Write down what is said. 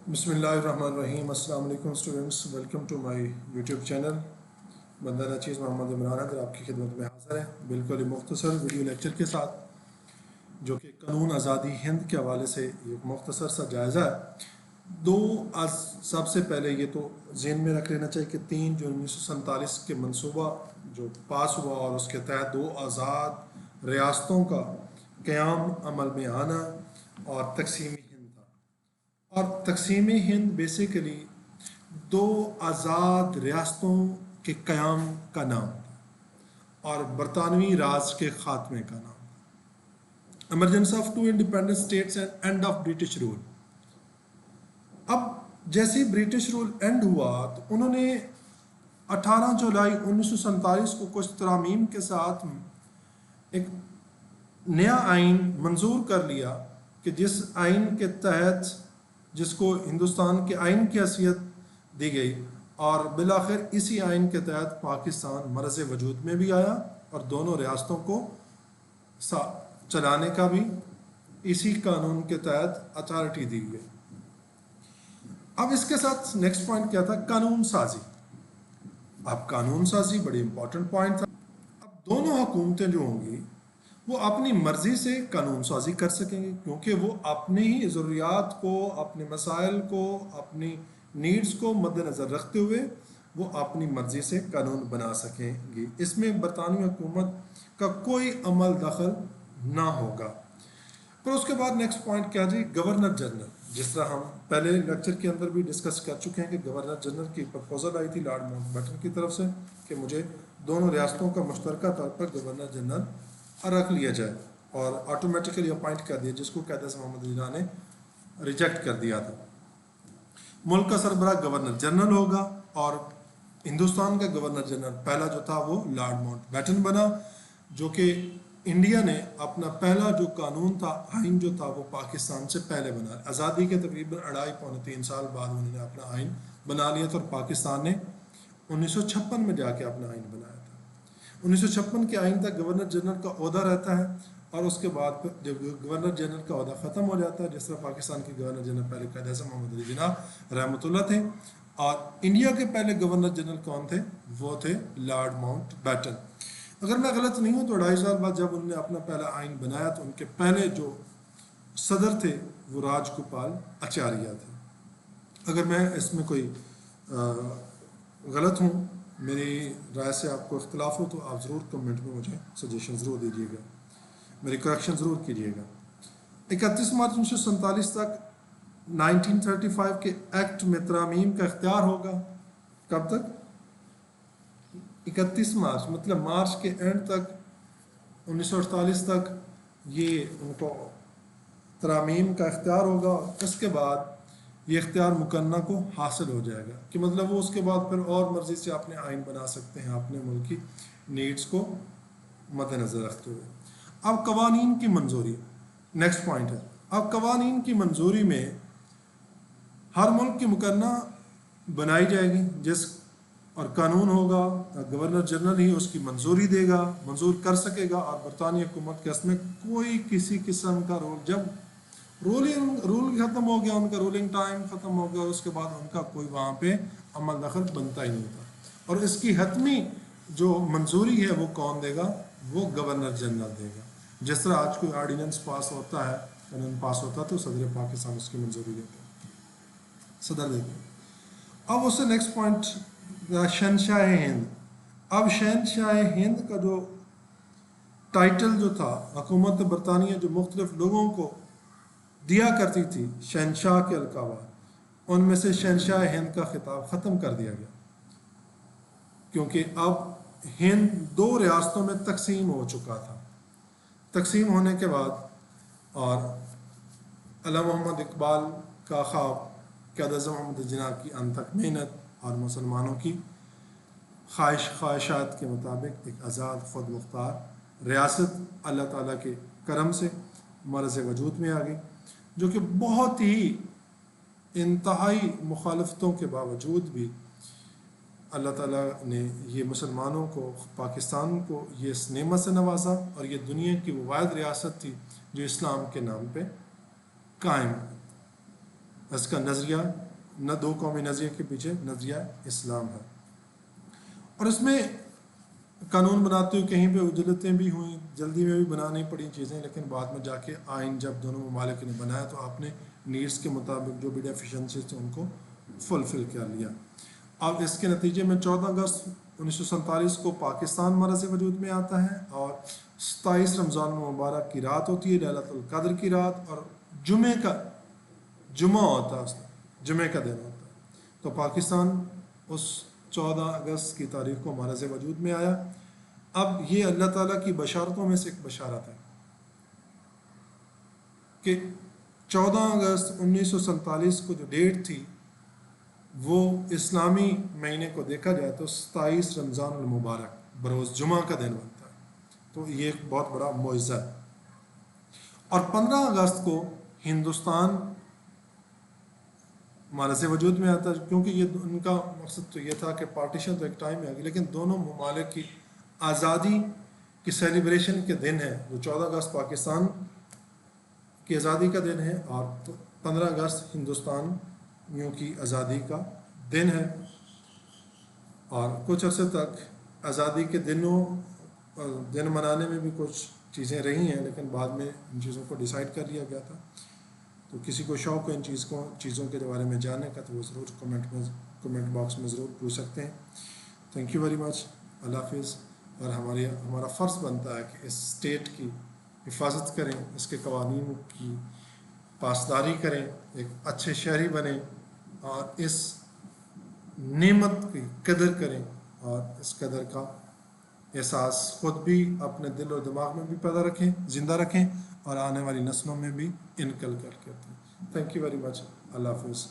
بسم اللہ الرحمن الرحیم۔ السلام علیکم students, welcome to my YouTube channel. بندہ نچیز محمد عمران اگر آپ کی خدمت میں حاضر ہے بالکل ہی مختصر ویڈیو لیکچر کے ساتھ، جو کہ قانون آزادی ہند کے حوالے سے ایک مختصر سا جائزہ ہے۔ سب سے پہلے یہ تو ذہن میں رکھ لینا چاہیے کہ 3 جون 1947 کے منصوبہ جو پاس ہوا اور اس کے تحت 2 آزاد ریاستوں کا قیام عمل میں آنا اور تقسیم ہند تھا۔ اور تقسیم ہند بیسیکلی 2 آزاد ریاستوں کے قیام کا نام تھا اور برطانوی راج کے خاتمے کا نام تھا۔ Emergence of 2 independent states and and of British rule. اب جیسے ہی برٹش رول اینڈ ہوا تو انہوں نے 18 جولائی 1947 کو کچھ ترامیم کے ساتھ ایک نیا آئین منظور کر لیا کہ جس آئین کے تحت جس کو ہندوستان کے آئین کی حیثیت دی گئی، اور بالآخر اسی آئین کے تحت پاکستان مرز وجود میں بھی آیا اور دونوں ریاستوں کو چلانے کا بھی اسی قانون کے تحت اتھارٹی دی گئی۔ اب اس کے ساتھ نیکسٹ پوائنٹ کیا تھا؟ قانون سازی۔ اب قانون سازی بڑی امپورٹنٹ پوائنٹ تھا۔ اب دونوں حکومتیں جو ہوں گی وہ اپنی مرضی سے قانون سازی کر سکیں گے، کیونکہ وہ اپنی ہی ضروریات کو، اپنے مسائل کو، اپنی نیڈز کو مد نظر رکھتے ہوئے وہ اپنی مرضی سے قانون بنا سکیں گی۔ اس میں برطانوی حکومت کا کوئی عمل دخل نہ ہوگا۔ پھر اس کے بعد نیکسٹ پوائنٹ کیا جی؟ Governor general. جس طرح ہم پہلے لیکچر کے اندر بھی ڈسکس کر چکے ہیں کہ گورنر جنرل کی پرپوزل آئی تھی لارڈ ماؤنٹ بیٹن کی طرف سے کہ مجھے دونوں ریاستوں کا مشترکہ طور پر گورنر جنرل رکھ لیا جائے، اور آٹومیٹیکلی اپوائنٹ کر دیا، جس کو قائد اعظم محمد علی جناح نے ریجیکٹ کر دیا تھا۔ ملک کا سربراہ گورنر جنرل ہوگا، اور ہندوستان کا گورنر جنرل پہلا جو تھا وہ لارڈ ماؤنٹ بیٹن بنا، جو کہ انڈیا نے اپنا پہلا جو قانون تھا، آئین جو تھا، وہ پاکستان سے پہلے بنا، آزادی کے تقریباً 2.5-3 سال بعد انہوں نے اپنا آئین بنا لیا تھا، اور پاکستان نے 1956 میں جا کے اپنا آئین بنایا تھا۔ 1956 کے آئین تک گورنر جنرل کا عہدہ رہتا ہے، اور اس کے بعد جب گورنر جنرل کا عہدہ ختم ہو جاتا ہے، جس طرح پاکستان کے گورنر جنرل پہلے قائد اعظم محمد علی جناح رحمۃ اللہ تھے، اور انڈیا کے پہلے گورنر جنرل کون تھے؟ وہ تھے لارڈ ماؤنٹ بیٹن۔ اگر میں غلط نہیں ہوں تو 2.5 سال بعد جب انہوں نے اپنا پہلا آئین بنایا تو ان کے پہلے جو صدر تھے وہ راج گوپال اچاریہ تھے۔ اگر میں اس میں کوئی غلط ہوں، میری رائے سے آپ کو اختلاف ہو، تو آپ ضرور کمنٹ میں مجھے سجیشن ضرور دیجیے گا، میری کریکشن ضرور کیجیے گا۔ 31 مارچ 1947 تک 1935 کے ایکٹ میں ترامیم کا اختیار ہوگا۔ کب تک؟ 31 مارچ، مطلب مارچ کے اینڈ تک 1948 تک یہ ان کو ترامیم کا اختیار ہوگا۔ اس کے بعد یہ اختیار مکنہ کو حاصل ہو جائے گا، کہ مطلب وہ اس کے بعد پھر اور مرضی سے اپنے آئین بنا سکتے ہیں اپنے ملک کی نیڈز کو مد نظر رکھتے ہوئے۔ اب قوانین کی منظوری، نیکسٹ پوائنٹ ہے۔ اب قوانین کی منظوری میں ہر ملک کی مکنہ بنائی جائے گی، جس اور قانون ہوگا، گورنر جنرل ہی اس کی منظوری دے گا، منظور کر سکے گا، اور برطانوی حکومت کے اس میں کوئی کسی قسم کا رول، جب رول ختم ہو گیا، ان کا رولنگ ٹائم ختم ہو گیا، اس کے بعد ان کا کوئی وہاں پہ عمل دخل بنتا ہی نہیں تھا۔ اور اس کی حتمی جو منظوری ہے وہ کون دے گا؟ وہ گورنر جنرل دے گا۔ جس طرح آج کوئی آرڈیننس پاس ہوتا ہے، قانون پاس ہوتا ہے، تو صدر پاکستان اس کی منظوری دیتے ہیں، صدر دیتے ہیں۔ اب اس سے نیکسٹ پوائنٹ، شہنشاہ ہند۔ اب شہنشاہ ہند کا جو ٹائٹل جو تھا، حکومت برطانیہ جو مختلف لوگوں کو دیا کرتی تھی شہنشاہ کے القابات، ان میں سے شہنشاہ ہند کا خطاب ختم کر دیا گیا، کیونکہ اب ہند 2 ریاستوں میں تقسیم ہو چکا تھا۔ تقسیم ہونے کے بعد، اور علامہ محمد اقبال کا خواب، قائد اعظم محمد علی جناح کی انتھک محنت اور مسلمانوں کی خواہشات کے مطابق ایک آزاد خود مختار ریاست اللہ تعالیٰ کے کرم سے مرز وجود میں آ گئی، جو کہ بہت ہی انتہائی مخالفتوں کے باوجود بھی اللہ تعالیٰ نے یہ مسلمانوں کو، پاکستان کو یہ اس نعمت سے نوازا، اور یہ دنیا کی وہ واحد ریاست تھی جو اسلام کے نام پہ قائم ہے۔ اس کا نظریہ نہ دو قومی نظریے کے پیچھے نظریہ اسلام ہے. اور اس میں قانون بناتے ہوئے کہیں پہ اجلتیں بھی ہوئیں, جلدی میں بھی بنانی پڑی چیزیں, لیکن بعد میں جا کے آئین جب دونوں ممالک نے بنایا تو آپ نے نیڈس کے مطابق جو بھی ڈیفیشنسیز تھے ان کو فلفل کر لیا. اب اس کے نتیجے میں 14 اگست 1947 کو پاکستان مرز وجود میں آتا ہے اور 27 رمضان المبارک کی رات ہوتی ہے, لیلۃ القدر کی رات, اور جمعہ ہوتا ہے, اس جمعے کا دن ہوتا ہے. تو پاکستان اس 14 اگست کی تاریخ کو مرز وجود میں آیا. اب یہ اللہ تعالیٰ کی بشارتوں میں سے ایک بشارت ہے کہ 14 اگست 1947 کو جو ڈیٹ تھی وہ اسلامی مہینے کو دیکھا جائے تو 27 رمضان المبارک بروز جمعہ کا دن بنتا ہے. تو یہ ایک بہت بڑا معجزہ ہے. اور 15 اگست کو ہندوستان مرز وجود میں آتا ہے, کیونکہ یہ ان کا مقصد تو یہ تھا کہ پارٹیشن تو ایک ٹائم میں آ گئی, لیکن دونوں ممالک کی آزادی کی سیلیبریشن کے دن ہے. جو 14 اگست پاکستان کی آزادی کا دن ہے اور 15 اگست ہندوستانیوں کی آزادی کا دن ہے. اور کچھ عرصے تک آزادی کے دن منانے میں بھی کچھ چیزیں رہی ہیں, لیکن بعد میں ان چیزوں کو ڈیسائیڈ کر لیا گیا تھا. تو کسی کو شوق ہے ان چیزوں کے بارے میں جاننے کا تو وہ ضرور کمنٹ باکس میں ضرور پوچھ سکتے ہیں. Thank you very much. اللہ حافظ. اور ہمارا فرض بنتا ہے کہ اس اسٹیٹ کی حفاظت کریں, اس کے قوانین کی پاسداری کریں, ایک اچھے شہری بنیں اور اس نعمت کی قدر کریں, اور اس قدر کا احساس خود بھی اپنے دل و دماغ میں بھی پیدا رکھیں, زندہ رکھیں, اور آنے والی نسلوں میں بھی انکل کر کے. Thank you very much. اللہ حافظ.